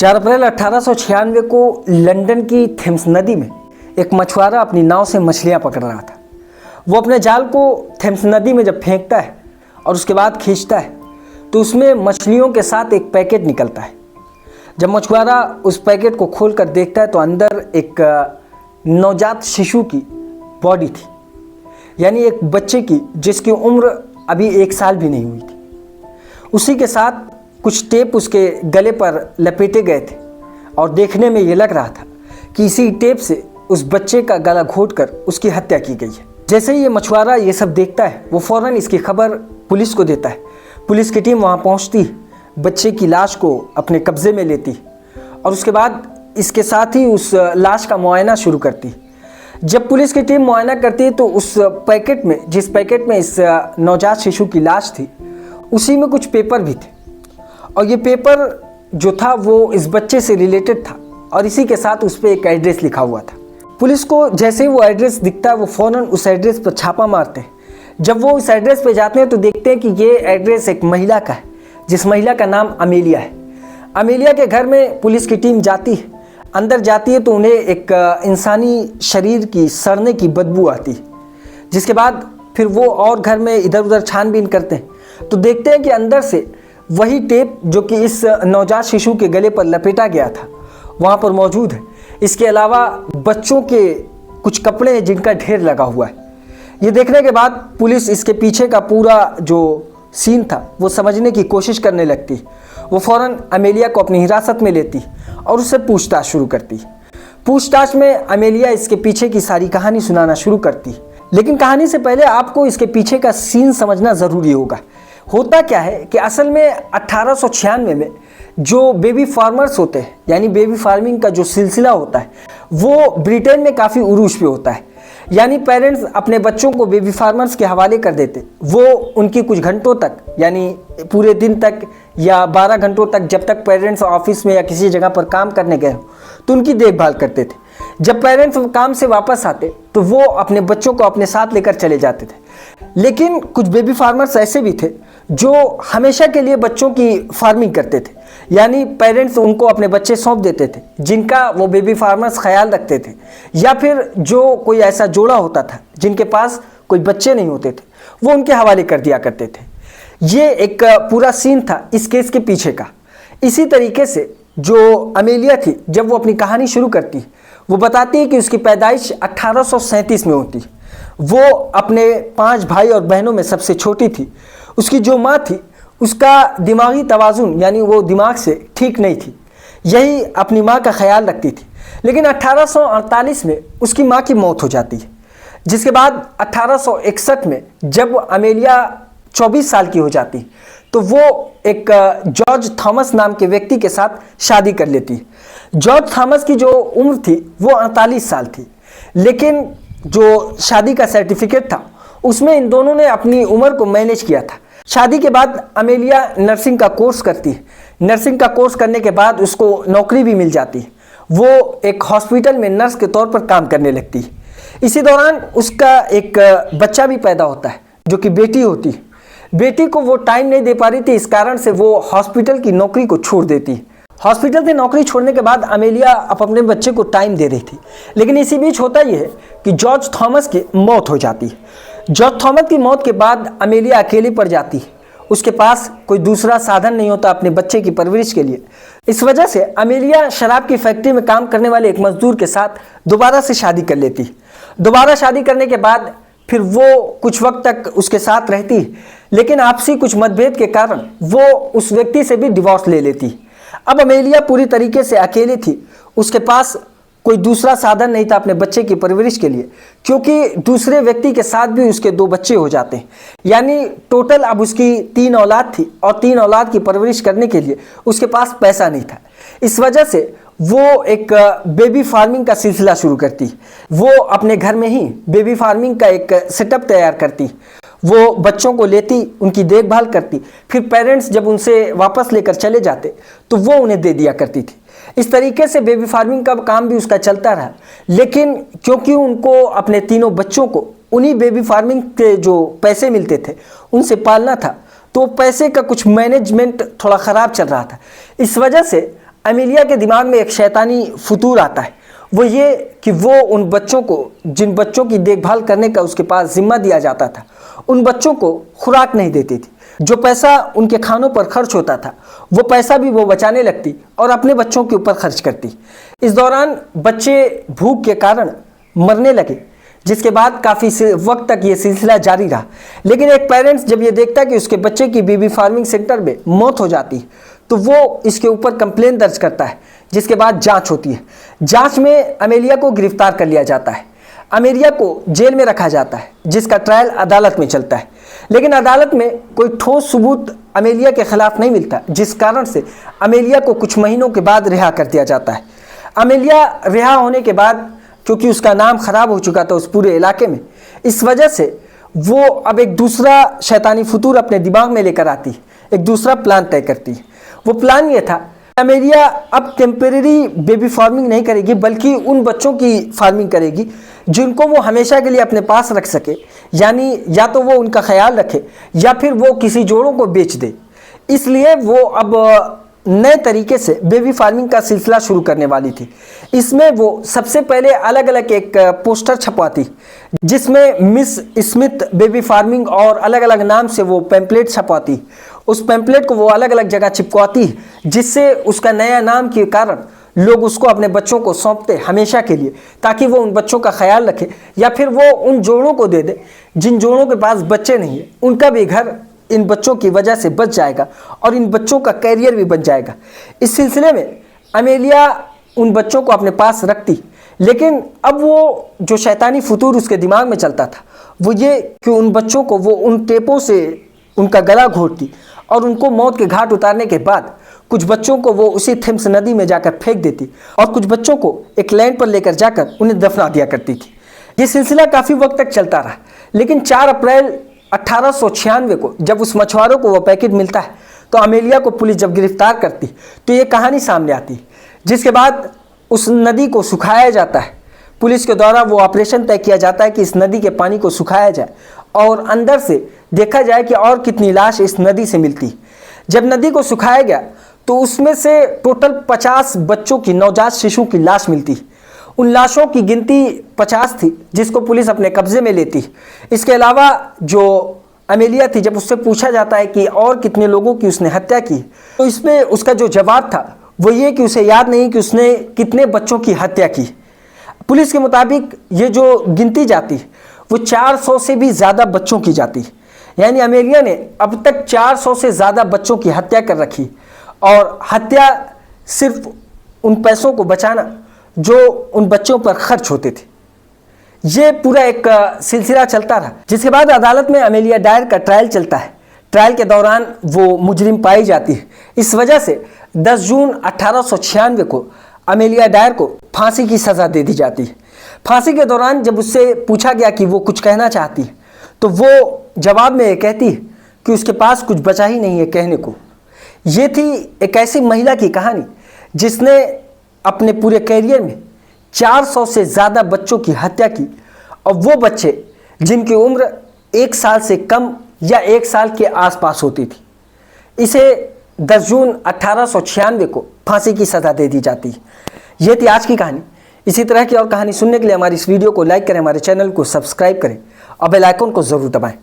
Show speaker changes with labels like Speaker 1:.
Speaker 1: 4 अप्रैल 1896 को लंदन की थेम्स नदी में एक मछुआरा अपनी नाव से मछलियां पकड़ रहा था। वो अपने जाल को थेम्स नदी में जब फेंकता है और उसके बाद खींचता है तो उसमें मछलियों के साथ एक पैकेट निकलता है। जब मछुआरा उस पैकेट को खोलकर देखता है तो अंदर एक नवजात शिशु की बॉडी थी, यानी एक बच्चे की जिसकी उम्र अभी 1 साल भी नहीं हुई थी। उसी के साथ कुछ टेप उसके गले पर लपेटे गए थे और देखने में ये लग रहा था कि इसी टेप से उस बच्चे का गला घोंटकर उसकी हत्या की गई है। जैसे ही ये मछुआरा ये सब देखता है वो फौरन इसकी खबर पुलिस को देता है। पुलिस की टीम वहाँ पहुँचती, बच्चे की लाश को अपने कब्जे में लेती और उसके बाद इसके साथ ही उस लाश का मुआयना शुरू करती। जब पुलिस की टीम मुआयना करती है तो उस पैकेट में, जिस पैकेट में इस नवजात शिशु की लाश थी, उसी में कुछ पेपर भी थे और ये पेपर जो था वो इस बच्चे से रिलेटेड था और इसी के साथ उस पर एक एड्रेस लिखा हुआ था। पुलिस को जैसे ही वो एड्रेस दिखता है वो फ़ौरन उस एड्रेस पर छापा मारते हैं। जब वो उस एड्रेस पे जाते हैं तो देखते हैं कि ये एड्रेस एक महिला का है, जिस महिला का नाम अमेलिया है। अमेलिया के घर में पुलिस की टीम जाती है। अंदर जाती है तो उन्हें एक इंसानी शरीर की सड़ने की बदबू आती है। जिसके बाद फिर वो और घर में इधर उधर छानबीन करते हैं तो देखते हैं कि अंदर से वही टेप जो कि इस नवजात शिशु के गले पर लपेटा गया था वहाँ पर मौजूद है। इसके अलावा बच्चों के कुछ कपड़े हैं जिनका ढेर लगा हुआ है। ये देखने के बाद पुलिस इसके पीछे का पूरा जो सीन था वो समझने की कोशिश करने लगती। वो फ़ौरन अमेलिया को अपनी हिरासत में लेती और उससे पूछताछ शुरू करती। पूछताछ में अमेलिया इसके पीछे की सारी कहानी सुनाना शुरू करती। लेकिन कहानी से पहले आपको इसके पीछे का सीन समझना ज़रूरी होगा। होता क्या है कि असल में 1896 में जो बेबी फार्मर्स होते हैं, यानी बेबी फार्मिंग का जो सिलसिला होता है वो ब्रिटेन में काफ़ी उरूज पे होता है। यानी पेरेंट्स अपने बच्चों को बेबी फार्मर्स के हवाले कर देते। वो उनकी कुछ घंटों तक, यानी पूरे दिन तक या 12 घंटों तक, जब तक पेरेंट्स ऑफिस में या किसी जगह पर काम करने गए हो तो उनकी देखभाल करते थे। जब पेरेंट्स काम से वापस आते तो वो अपने बच्चों को अपने साथ लेकर चले जाते थे। लेकिन कुछ बेबी फार्मर्स ऐसे भी थे जो हमेशा के लिए बच्चों की फार्मिंग करते थे, यानी पेरेंट्स उनको अपने बच्चे सौंप देते थे जिनका वो बेबी फार्मर्स ख्याल रखते थे, या फिर जो कोई ऐसा जोड़ा होता था जिनके पास कोई बच्चे नहीं होते थे वो उनके हवाले कर दिया करते थे। ये एक पूरा सीन था इस केस के पीछे का। इसी तरीके से जो अमेलिया थी, जब वो अपनी कहानी शुरू करती वो बताती है कि उसकी पैदाइश 1837 में होती। वो अपने 5 भाई और बहनों में सबसे छोटी थी। उसकी जो माँ थी उसका दिमागी तवाज़ुन, यानी वो दिमाग से ठीक नहीं थी, यही अपनी माँ का ख्याल रखती थी। लेकिन 1848 में उसकी माँ की मौत हो जाती है। जिसके बाद 1861 में जब अमेलिया 24 साल की हो जाती तो वो एक जॉर्ज थॉमस नाम के व्यक्ति के साथ शादी कर लेती। जॉर्ज थॉमस की जो उम्र थी वो 48 साल थी, लेकिन जो शादी का सर्टिफिकेट था उसमें इन दोनों ने अपनी उम्र को मैनेज किया था। शादी के बाद अमेलिया नर्सिंग का कोर्स करती है। नर्सिंग का कोर्स करने के बाद उसको नौकरी भी मिल जाती है। वो एक हॉस्पिटल में नर्स के तौर पर काम करने लगती है। इसी दौरान उसका एक बच्चा भी पैदा होता है जो कि बेटी होती है। बेटी को वो टाइम नहीं दे पा रही थी, इस कारण से वो हॉस्पिटल की नौकरी को छोड़ देती। हॉस्पिटल से नौकरी छोड़ने के बाद अमेलिया अब अपने बच्चे को टाइम दे रही थी। लेकिन इसी बीच होता यह है कि जॉर्ज थॉमस की मौत हो जाती है। जॉर्ज थॉमस की मौत के बाद अमेलिया अकेली पड़ जाती है। उसके पास कोई दूसरा साधन नहीं होता अपने बच्चे की परवरिश के लिए। इस वजह से अमेलिया शराब की फैक्ट्री में काम करने वाले एक मजदूर के साथ दोबारा से शादी कर लेती। दोबारा शादी करने के बाद फिर वो कुछ वक्त तक उसके साथ रहती, लेकिन आपसी कुछ मतभेद के कारण वो उस व्यक्ति से भी डिवोर्स ले लेती। अब अमेलिया पूरी तरीके से अकेली थी। उसके पास कोई दूसरा साधन नहीं था अपने बच्चे की परवरिश के लिए, क्योंकि दूसरे व्यक्ति के साथ भी उसके 2 बच्चे हो जाते हैं। यानी टोटल अब उसकी 3 औलाद थी और 3 औलाद की परवरिश करने के लिए उसके पास पैसा नहीं था। इस वजह से वो एक बेबी फार्मिंग का सिलसिला शुरू करती। वो अपने घर में ही बेबी फार्मिंग का एक सेटअप तैयार करती। वो बच्चों को लेती, उनकी देखभाल करती, फिर पेरेंट्स जब उनसे वापस लेकर चले जाते तो वो उन्हें दे दिया करती थी। इस तरीके से बेबी फार्मिंग का काम भी उसका चलता रहा। लेकिन क्योंकि उनको अपने तीनों बच्चों को उन्हीं बेबी फार्मिंग के जो पैसे मिलते थे उनसे पालना था, तो पैसे का कुछ मैनेजमेंट थोड़ा ख़राब चल रहा था। इस वजह से अमेलिया के दिमाग में एक शैतानी फतूर आता है, वो ये कि वो उन बच्चों को, जिन बच्चों की देखभाल करने का उसके पास जिम्मा दिया जाता था, उन बच्चों को खुराक नहीं देती थी। जो पैसा उनके खानों पर खर्च होता था वो पैसा भी वो बचाने लगती और अपने बच्चों के ऊपर खर्च करती। इस दौरान बच्चे भूख के कारण मरने लगे, जिसके बाद काफ़ी वक्त तक ये सिलसिला जारी रहा। लेकिन एक पेरेंट्स जब ये देखता है कि उसके बच्चे की बेबी फार्मिंग सेंटर में मौत हो जाती है तो वो इसके ऊपर कंप्लेन दर्ज करता है, जिसके बाद जांच होती है। जांच में अमेलिया को गिरफ्तार कर लिया जाता है। अमेलिया को जेल में रखा जाता है, जिसका ट्रायल अदालत में चलता है। लेकिन अदालत में कोई ठोस सबूत अमेलिया के खिलाफ नहीं मिलता, जिस कारण से अमेलिया को कुछ महीनों के बाद रिहा कर दिया जाता है। अमेलिया रिहा होने के बाद, क्योंकि उसका नाम खराब हो चुका था उस पूरे इलाके में, इस वजह से वो अब एक दूसरा शैतानी फतूर अपने दिमाग में लेकर आती है, एक दूसरा प्लान तय करती है। वो प्लान ये था, अमेलिया अब टेम्परेरी बेबी फार्मिंग नहीं करेगी, बल्कि उन बच्चों की फार्मिंग करेगी जिनको वो हमेशा के लिए अपने पास रख सके, यानी या तो वो उनका ख्याल रखे या फिर वो किसी जोड़ों को बेच दे। इसलिए वो अब नए तरीके से बेबी फार्मिंग का सिलसिला शुरू करने वाली थी। इसमें वो सबसे पहले अलग अलग एक पोस्टर छपवाती, जिसमें मिस स्मिथ बेबी फार्मिंग और अलग अलग नाम से वो पैम्पलेट छपवाती। उस पैम्पलेट को वो अलग अलग जगह चिपकवाती, जिससे उसका नया नाम के कारण लोग उसको अपने बच्चों को सौंपते हमेशा के लिए, ताकि वो उन बच्चों का ख्याल रखे या फिर वो उन जोड़ों को दे दे जिन जोड़ों के पास बच्चे नहीं है। उनका भी घर इन बच्चों की वजह से बच जाएगा और इन बच्चों का कैरियर भी बन जाएगा। इस सिलसिले में अमेलिया उन बच्चों को अपने पास रखती, लेकिन अब वो जो शैतानी फतूर उसके दिमाग में चलता था वो ये कि उन बच्चों को वो उन टेपों से उनका गला घोंटती और उनको मौत के घाट उतारने के बाद कुछ बच्चों को वो उसी थेम्स नदी में जाकर फेंक देती और कुछ बच्चों को एक लैंड पर लेकर जाकर उन्हें दफना दिया करती थी। ये सिलसिला काफ़ी वक्त तक चलता रहा, लेकिन 4 अप्रैल 1896 को जब उस मछुआरों को वो पैकेट मिलता है तो अमेलिया को पुलिस जब गिरफ्तार करती तो ये कहानी सामने आती, जिसके बाद उस नदी को सुखाया जाता है। पुलिस के द्वारा वो ऑपरेशन तय किया जाता है कि इस नदी के पानी को सुखाया जाए और अंदर से देखा जाए कि और कितनी लाश इस नदी से मिलती। जब नदी को सुखाया गया तो उसमें से टोटल 50 बच्चों की, नवजात शिशु की लाश मिलती। उन लाशों की गिनती 50 थी, जिसको पुलिस अपने कब्जे में लेती। इसके अलावा जो अमेलिया थी, जब उससे पूछा जाता है कि और कितने लोगों की उसने हत्या की, तो इसमें उसका जो जवाब था वो ये कि उसे याद नहीं कि उसने कितने बच्चों की हत्या की। पुलिस के मुताबिक ये जो गिनती जाती वो 400 से भी ज़्यादा बच्चों की जाती, यानी अमेलिया ने अब तक 400 से ज़्यादा बच्चों की हत्या कर रखी। और हत्या सिर्फ उन पैसों को बचाना जो उन बच्चों पर खर्च होते थे। ये पूरा एक सिलसिला चलता रहा, जिसके बाद अदालत में अमेलिया डायर का ट्रायल चलता है। ट्रायल के दौरान वो मुजरिम पाई जाती है। इस वजह से 10 जून 1896 को अमेलिया डायर को फांसी की सज़ा दे दी जाती है। फांसी के दौरान जब उससे पूछा गया कि वो कुछ कहना चाहती है तो वो जवाब में ये कहती है कि उसके पास कुछ बचा ही नहीं है कहने को। ये थी एक ऐसी महिला की कहानी जिसने अपने पूरे कैरियर में 400 से ज़्यादा बच्चों की हत्या की, और वो बच्चे जिनकी उम्र 1 साल से कम या 1 साल के आसपास होती थी। इसे 10 जून 1896 को फांसी की सज़ा दे दी जाती है। ये थी आज की कहानी। इसी तरह की और कहानी सुनने के लिए हमारी इस वीडियो को लाइक करें, हमारे चैनल को सब्सक्राइब करें और बेल आइकन को ज़रूर दबाएं।